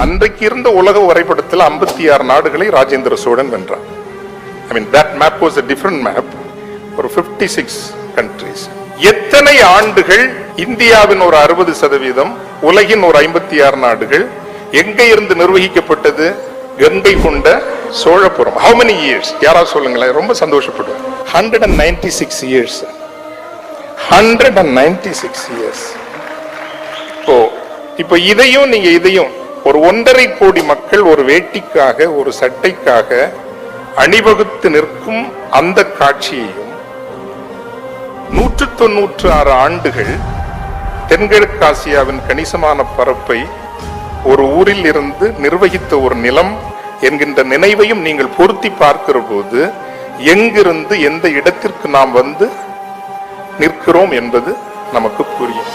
அன்றைக்கு இருந்த உலக வரைபடத்தில் 56 நாடுகளை ராஜேந்திர சோழன் வென்றார். I mean that map was a different map for 56 countries. எத்தனை ஆண்டுகள் இந்தியாவின் ஒரு 60%, உலகின் ஒரு 56 நாடுகள் எங்கே இருந்து நிர்வகிக்கப்பட்டது? கங்கை கொண்ட சோழபுரம். How many years? யாரா சொல்லுங்களேன், ரொம்ப சந்தோஷப்படுவேன். 196 years. 196 years. இப்போ இதையும் ஒரு 1.5 கோடி மக்கள் ஒரு வேட்டிக்காக ஒரு சட்டைக்காக அணிவகுத்து நிற்கும் அந்த காட்சியையும் 196 ஆண்டுகள் தென்கிழக்காசியாவின் கணிசமான பரப்பை ஒரு ஊரில் இருந்து நிர்வகித்த ஒரு நிலம் என்கின்ற நினைவையும் நீங்கள் பொருத்தி பார்க்கிற போது எங்கிருந்து எந்த இடத்திற்கு நாம் வந்து நிற்கிறோம் என்பது நமக்கு புரியும்.